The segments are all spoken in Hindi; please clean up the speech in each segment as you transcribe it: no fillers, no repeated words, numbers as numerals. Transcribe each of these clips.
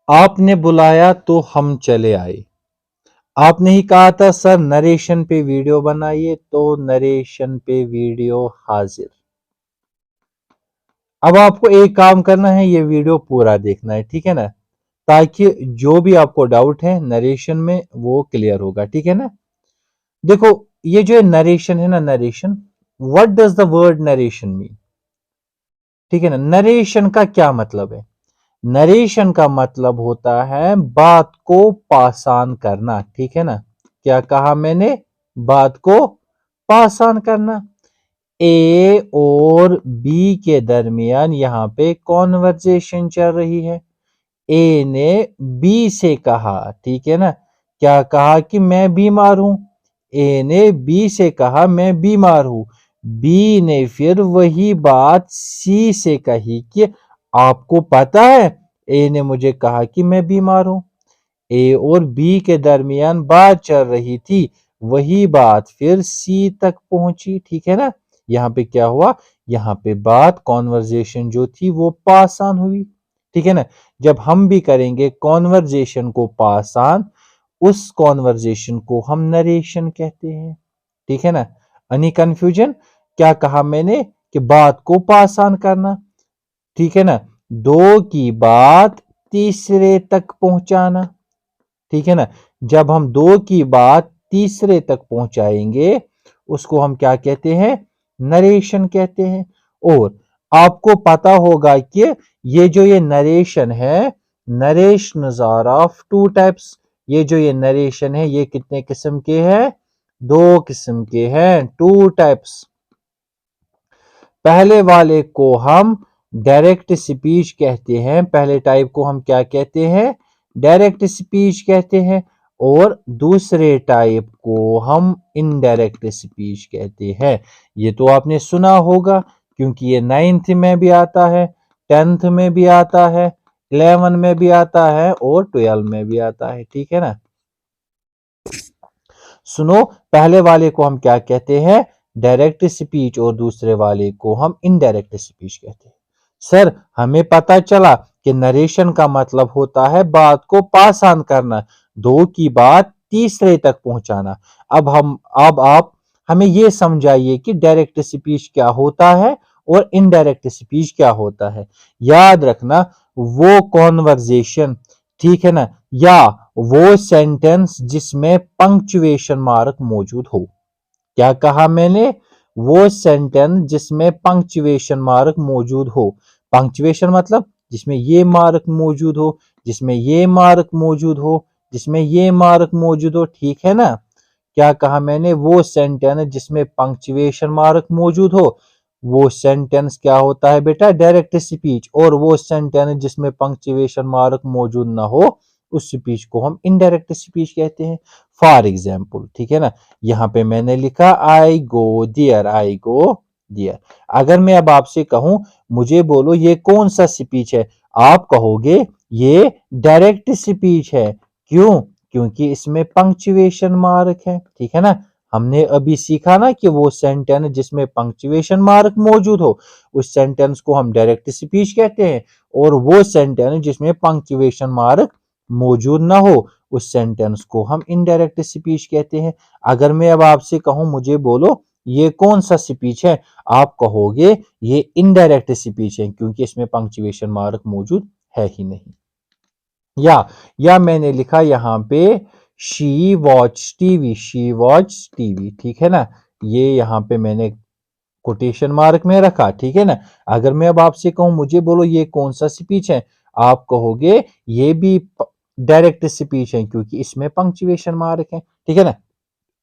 आपने बुलाया तो हम चले आए। आपने ही कहा था सर नरेशन पे वीडियो बनाइए, तो नरेशन पे वीडियो हाजिर। अब आपको एक काम करना है, ये वीडियो पूरा देखना है, ठीक है ना, ताकि जो भी आपको डाउट है नरेशन में वो क्लियर होगा, ठीक है ना। देखो, ये जो नरेशन है ना, narration, what does the word narration mean? ठीक है ना, नरेशन का क्या मतलब है? नरेशन का मतलब होता है बात को पासान करना, ठीक है ना। क्या कहा मैंने? बात को पासान करना। ए और बी के दरमियान यहां पे कॉन्वर्जेशन चल रही है। ए ने बी से कहा, ठीक है ना, क्या कहा कि मैं बीमार हूं। ए ने बी से कहा मैं बीमार हूं। बी ने फिर वही बात सी से कही कि आपको पता है, ए ने मुझे कहा कि मैं बीमार हूं। ए और बी के दरमियान बात चल रही थी, वही बात फिर सी तक पहुंची, ठीक है ना। यहाँ पे क्या हुआ? यहाँ पे बात कॉन्वर्जेशन जो थी वो पास ऑन हुई, ठीक है ना। जब हम भी करेंगे कॉन्वर्जेशन को पास ऑन, उस कॉन्वर्जेशन को हम नरेशन कहते हैं, ठीक है ना। Any confusion? क्या कहा मैंने कि बात को पास ऑन करना, ठीक है ना। दो की बात तीसरे तक पहुंचाना, ठीक है ना। जब हम दो की बात तीसरे तक पहुंचाएंगे, उसको हम क्या कहते हैं? नरेशन कहते हैं। और आपको पता होगा कि ये नरेशन है, narrations are of two types. ये नरेशन है, ये कितने किस्म के हैं? दो किस्म के हैं, टू टाइप्स। पहले वाले को हम डायरेक्ट स्पीच कहते हैं, पहले टाइप को हम क्या कहते हैं? डायरेक्ट स्पीच कहते हैं। और दूसरे टाइप को हम इनडायरेक्ट स्पीच कहते हैं। ये तो आपने सुना होगा, क्योंकि ये 9th में भी आता है, 10th में भी आता है, 11 में भी आता है और 12 में भी आता है, ठीक है ना। सुनो, पहले वाले को हम क्या कहते हैं? डायरेक्ट स्पीच, और दूसरे वाले को हम इनडायरेक्ट स्पीच कहते हैं। सर, हमें पता चला कि नरेशन का मतलब होता है बात को पास ऑन करना, दो की बात तीसरे तक पहुंचाना। अब आप हमें यह समझाइए कि डायरेक्ट स्पीच क्या होता है और इनडायरेक्ट स्पीच क्या होता है। याद रखना, वो कॉन्वर्जेशन, ठीक है ना, या वो सेंटेंस जिसमें पंक्चुएशन मार्क मौजूद हो। क्या कहा मैंने? वो सेंटेंस जिसमें पंक्चुएशन मार्क मौजूद हो। पंक्चुएशन मतलब जिसमें ये मार्क मौजूद हो, जिसमें ये मार्क मौजूद हो, जिसमें ये मार्क मौजूद हो, ठीक है ना। क्या कहा मैंने? वो सेंटेंस जिसमें पंक्चुएशन मार्क मौजूद हो, वो सेंटेंस क्या होता है बेटा? Direct speech. और वो सेंटेंस जिसमें पंक्चुएशन मार्क मौजूद ना हो, उस स्पीच को हम इनडायरेक्ट स्पीच कहते हैं। फॉर एग्जाम्पल, ठीक है ना, यहाँ पे मैंने लिखा आई गो डियर, आई गो डियर। अगर मैं अब आपसे कहूं, मुझे बोलो ये कौन सा स्पीच है, आप कहोगे ये डायरेक्ट स्पीच है। क्यों? क्योंकि इसमें पंक्चुएशन मार्क है, ठीक है ना। हमने अभी सीखा ना कि वो सेंटेंस जिसमें पंक्चुएशन मार्क मौजूद हो, उस सेंटेंस को हम डायरेक्ट स्पीच कहते हैं। और वो सेंटेंस जिसमें पंक्चुएशन मार्क मौजूद ना हो, उस सेंटेंस को हम इनडायरेक्ट स्पीच कहते हैं। अगर मैं अब आपसे कहूं, मुझे बोलो ये कौन सा स्पीच है, आप कहोगे ये इनडायरेक्ट स्पीच है, क्योंकि इसमें पंक्चुएशन मार्क मौजूद है ही नहीं। या मैंने लिखा यहां पे she watch TV, she watch TV, ठीक है ना। ये यहां पे मैंने कोटेशन मार्क में रखा, ठीक है ना। अगर मैं अब आपसे कहूं, मुझे बोलो ये कौन सा स्पीच है, आप कहोगे ये भी डायरेक्ट स्पीच है, क्योंकि इसमें पंक्चुएशन मार्क है, ठीक है ना।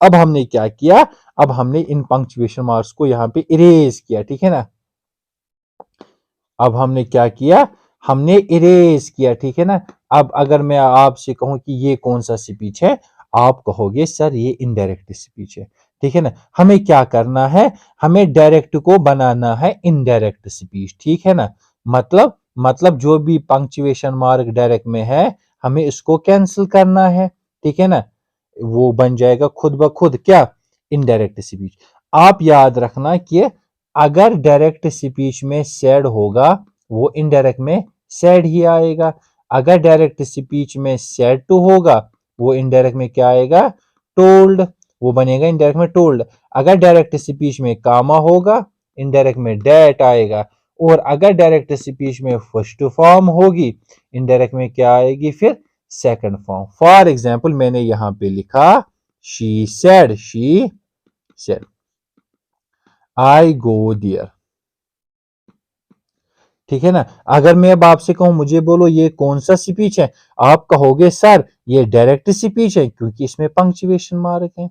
अब हमने क्या किया? अब हमने इन पंक्चुएशन मार्क्स को यहां पे इरेज किया, ठीक है ना। अब हमने क्या किया? हमने इरेज किया, ठीक है ना। अब अगर मैं आपसे कहूं कि ये कौन सा स्पीच है, आप कहोगे सर ये इनडायरेक्ट स्पीच है, ठीक है ना। हमें क्या करना है? हमें डायरेक्ट को बनाना है इनडायरेक्ट स्पीच, ठीक है ना। मतलब जो भी पंक्चुएशन मार्क डायरेक्ट में है, हमें इसको कैंसिल करना है, ठीक है ना। वो बन जाएगा खुद ब खुद क्या? Indirect speech. आप याद रखना कि अगर डायरेक्ट स्पीच में सैड होगा, वो इनडायरेक्ट में सैड ही आएगा। अगर डायरेक्ट स्पीच में सेड टू होगा वो इनडायरेक्ट में क्या आएगा, टोल्ड, वो बनेगा इनडायरेक्ट में टोल्ड। अगर डायरेक्ट स्पीच में कामा होगा इनडायरेक्ट में डेट आएगा। और अगर डायरेक्ट स्पीच में फर्स्ट फॉर्म होगी इनडायरेक्ट में क्या आएगी फिर, सेकंड फॉर्म। फॉर एग्जाम्पल मैंने यहां पे लिखा she said I go there, ठीक है ना। अगर मैं अब आपसे कहूं मुझे बोलो ये कौन सा स्पीच है, आप कहोगे सर ये डायरेक्ट स्पीच है क्योंकि इसमें पंक्चुएशन मार्क है,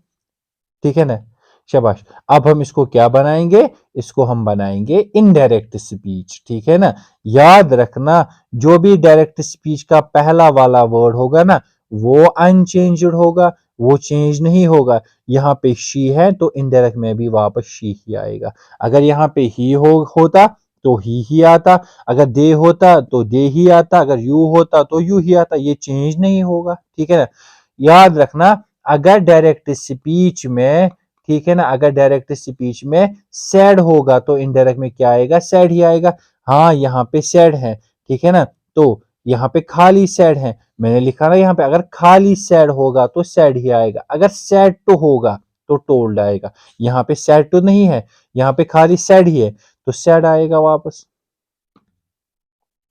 ठीक है ना। शाबाश। अब हम इसको क्या बनाएंगे, इसको हम बनाएंगे इनडायरेक्ट स्पीच, ठीक है ना। याद रखना जो भी डायरेक्ट स्पीच का पहला वाला वर्ड होगा ना वो अनचेंज्ड होगा, वो चेंज नहीं होगा। यहाँ पे शी है तो इनडायरेक्ट में भी वापस शी ही आएगा। अगर यहाँ पे ही होता तो ही आता, अगर दे होता तो दे ही आता, अगर यू होता तो यू ही आता, ये चेंज नहीं होगा, ठीक है ना। याद रखना अगर डायरेक्ट स्पीच में, ठीक है ना, अगर डायरेक्ट स्पीच में सैड होगा तो इनडायरेक्ट में क्या आएगा, सैड ही आएगा। हाँ यहाँ पे सैड है, ठीक है ना, तो यहाँ पे खाली सैड है, मैंने लिखा ना यहाँ पे अगर खाली सैड होगा तो सैड ही आएगा, अगर सैड टू होगा तो टोल्ड आएगा। यहाँ पे सैड टू नहीं है, यहाँ पे खाली सैड ही है तो सैड आएगा वापस।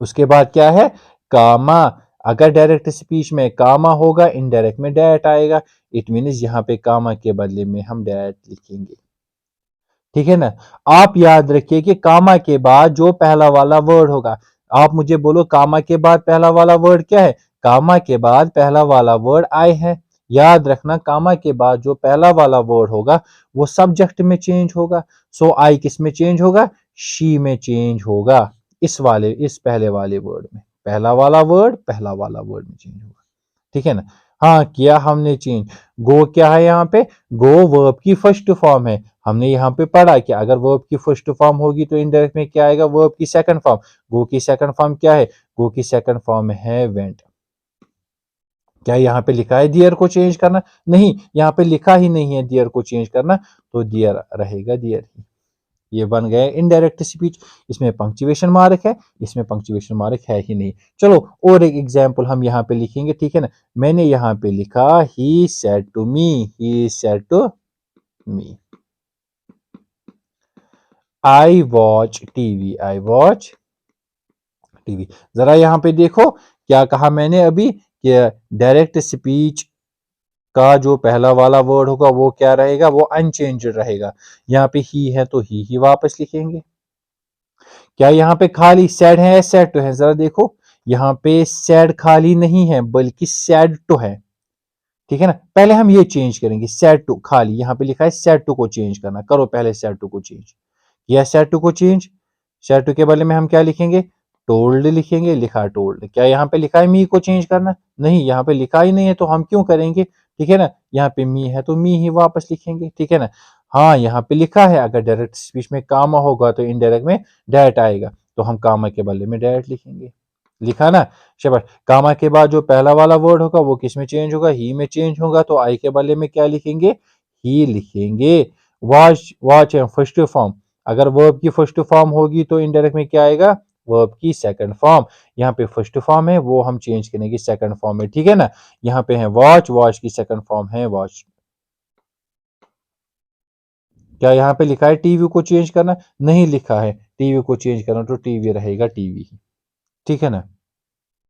उसके बाद क्या है, कामा, अगर डायरेक्ट स्पीच में कामा होगा इनडायरेक्ट में डैट आएगा। इट मीन्स यहाँ पे कामा के बदले में हम डैट लिखेंगे, ठीक है ना। आप याद रखिए कि कामा के बाद जो पहला वाला वर्ड होगा, आप मुझे बोलो कामा के बाद पहला वाला वर्ड क्या है, कामा के बाद पहला वाला वर्ड आई है। याद रखना कामा के बाद जो पहला वाला वर्ड होगा वो सब्जेक्ट में चेंज होगा। सो आई किस में चेंज होगा, शी में चेंज होगा, इस पहले वाले वर्ड में, पहला वाला वर्ड में चेंज होगा, ठीक है ना। हाँ किया हमने चेंज। गो क्या है यहाँ पे, गो वर्ब की फर्स्ट फॉर्म है। हमने यहाँ पे पढ़ा कि अगर वर्ब की फर्स्ट फॉर्म होगी तो इनडायरेक्ट में क्या आएगा, वर्ब की सेकंड फॉर्म। गो की सेकंड फॉर्म क्या है, गो की सेकंड फॉर्म है वेंट। क्या यहाँ पे लिखा है दियर को चेंज करना, नहीं यहाँ पे लिखा ही नहीं है दियर को चेंज करना, तो दियर रहेगा दियर ही। ये बन गए इनडायरेक्ट स्पीच। इसमें पंक्चुएशन मार्क है, इसमें पंक्चुएशन मार्क है ही नहीं। चलो और एक एग्जांपल हम यहाँ पे लिखेंगे, ठीक है ना। मैंने यहाँ पे लिखा he said to me I watch TV. जरा यहाँ पे देखो क्या कहा मैंने अभी कि डायरेक्ट स्पीच का जो पहला वाला वर्ड होगा वो क्या रहेगा, वो अनचेंज्ड रहेगा। यहाँ पे ही है तो ही वापस लिखेंगे। क्या यहाँ पे खाली सैड है, सैड टू है, जरा देखो यहाँ पे सैड खाली नहीं है बल्कि सैड टू है, ठीक है ना। पहले हम ये चेंज करेंगे, सैड टू खाली, यहाँ पे लिखा है सैड टू को चेंज करना, करो पहले सैड टू को चेंज। किया सैड टू को चेंज, सैड टू के बदले में हम क्या लिखेंगे, टोल्ड लिखेंगे, लिखा टोल्ड। क्या यहाँ पे लिखा है मी को चेंज करना, नहीं यहाँ पे लिखा ही नहीं है तो हम क्यों करेंगे, ठीक है ना। यहाँ पे मी है तो मी ही वापस लिखेंगे, ठीक है ना। हाँ यहाँ पे लिखा है अगर डायरेक्ट स्पीच में कामा होगा तो इनडायरेक्ट में डैट आएगा, तो हम कामा के बदले में डैट लिखेंगे, लिखा ना। शाबाश। कामा के बाद जो पहला वाला वर्ड होगा वो किस में चेंज होगा, ही में चेंज होगा, तो आई के बदले में क्या लिखेंगे, ही लिखेंगे। वॉच है फर्स्ट फॉर्म, अगर वर्ब की फर्स्ट फॉर्म होगी तो इनडायरेक्ट में क्या आएगा, वर्ब की सेकंड फॉर्म। यहाँ पे फर्स्ट फॉर्म है वो हम चेंज करेंगे सेकंड फॉर्म में, ठीक है ना। यहाँ पे है वॉच की सेकंड फॉर्म है वॉच। क्या यहाँ पे लिखा है टीवी को चेंज करना, नहीं लिखा है टीवी को चेंज करना, तो टीवी रहेगा टीवी ही, ठीक है ना।